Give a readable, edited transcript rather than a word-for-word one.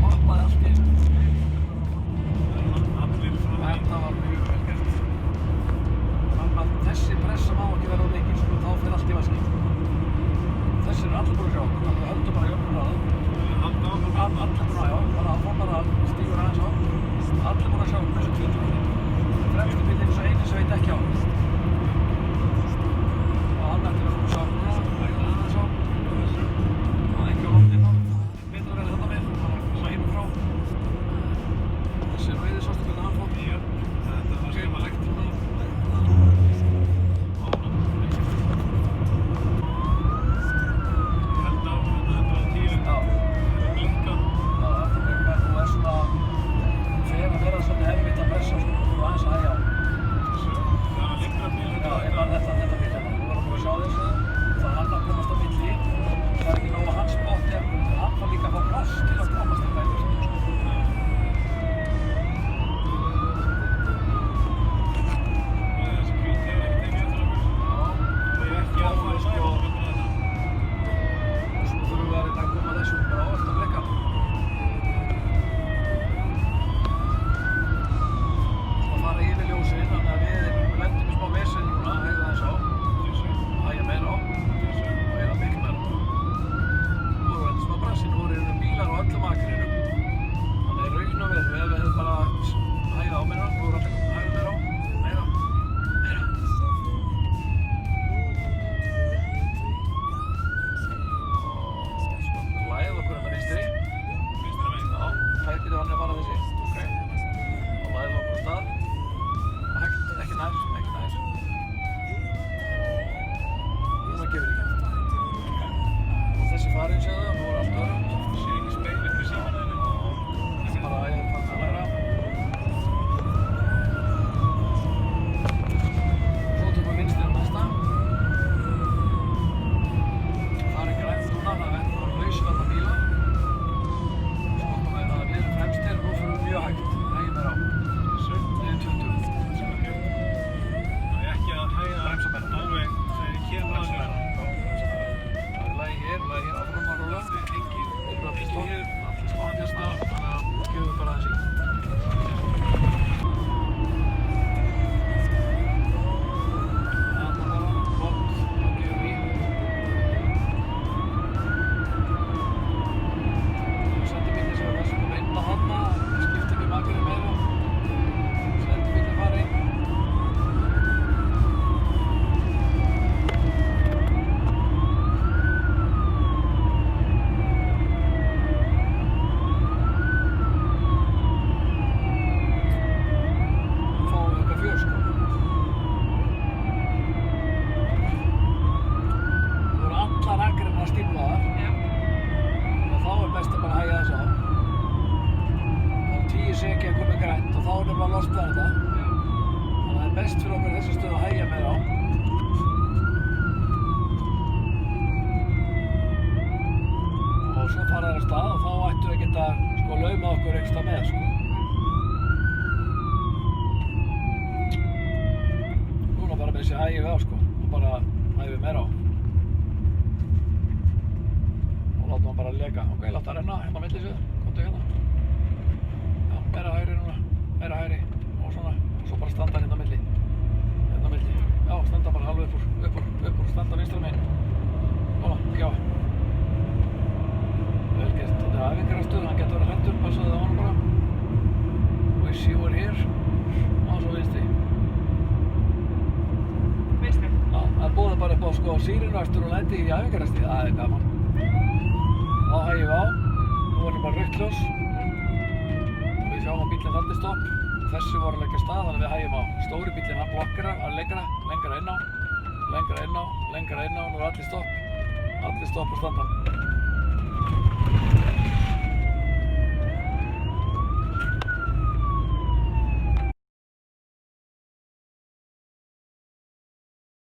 hoppaði allt í einu. Allir frá því. Þetta var mjög vel gert. Þannig að þessi pressa má ekki vera of mikil, sko, þá fer allt í vaskinn. Þessi er allir búin að sjá okkur, þannig að við höldum bara jöfnum hraða. Halda áfram. Allir búin að, já, bara áfram bara stígur aðeins á. Allir búin að sjá okkur þessu tvítur. Fremstu bíllinn svo eini sem veit ekki á. Og hann ætti að sjá okkur núna, hægða aðeins á. Og ekki á loftin á. Betur að vera þetta með, bara svona heim og frá. Þessi rauði sástu hvernig hann fór. Já, þetta var skemmtilegt. Held áfram, þetta var 10. Já. Það er líka. Já, þetta er eitthvað, þú er svona, fer að vera svolítið erfitt að pressa, sko, þú er aðeins að hægja á. Það var lengra bíl. Já, ég var þetta bíl hérna, þú verður bara að sjá þessu, það er hann að komast á milli, það er ekki nóg að hans bótt hérna, hann þarf líka að fá pláss til að komast í bætur. Þessi hvít hefur ekkert tekið eftir okkur. Það er ekki að fara sko, sæfa okkur þetta. og svo þurfum við að reyna að koma þessu bara ávart að bleka. Það fara yfir ljósin, þannig að við lendum í smá vesen núna, hægða aðeins á, hægja meira á. Og eða miklu meira. Nú erum við endur smá brassi, nú eru bílar á öllum akrinum. Þannig í raun og veru, ef við hefum bara hægða á meira, nú erum allir hægða meira á, meira. Og svo læða okkur hérna vinstri. Vinstra megin. Já, hægt getur hann að fara þessi. Og læða okkur á stað. Og hægt, ekki nær, ekki nær. Núna gefur ekki. Og þessi farin séðu, nú er allt örugt. Sér ekki speilið fyrir símann eða neitt. Bara ég er fann að læra. Svo tökum við vinstri á næsta. Það er grænt núna, þannig að við ætlum að lausa þarna bíla. Svo komum við að við erum fremstir og nú fyrir við mjög hægt. Hægjum er á. Niður 20. Það er ekki að hægja Bremsa meira. alveg þegar ég kem að Bremsa þessu. meira. Já, bremsa meira. Það er lagi hér áfram að róla. Engin hér. Allir smá hérna, þannig að gefum við bara aðeins í. Þarna bara, flott, þá gefum við í. Sendibíllinn sem var þessu kom inn á þarna, það skipti ekki makurinn meira. Sendibíllinn fara inn. Nú fáum við eitthvað fjör, sko. Nú eru allar akreinar stíflaðar. Og þá er best að bara hægja þess á. Það er 10 seki að koma grænt og þá er nefnilega að losna þetta. Þannig að það er best fyrir okkur í þessa stöðu að hægja meira á. Og svo fara þær af stað og þá ættum við að geta sko lauma okkur einhvers stað með, sko. Núna bara með þessi hægjum við á, sko. Og bara hægjum við meira á. Og látum hann bara leka. Ok, láta það renna hérna á milli sér. Komdu hérna. Já, meira hægri núna. Meira hægri. Og svona. Og svo bara standa hérna á milli. Hérna á milli. Já, standa bara alveg upp úr. Standa vinstra megin. Koma, ekki á. Vel gert. Þetta er æfingarastöð. Hann getur verið hræddur. Passaðu það á honum bara. Wish you were here. Og svo vinstri. Vinstri. Já, það er búið bara upp á sko sýrinuakstur og lendi í æfingarastíð. Það er gaman. Þá hægjum við á. Nú er bara rautt ljós. Við sjáum að bíllinn haldi stopp. Þessi voru að leggja af stað, þannig að við hægjum á. Stóri bíllinn hann blokkar að lengra inn á. Lengra inn á. Nú er allir stopp. Allir stopp og standa.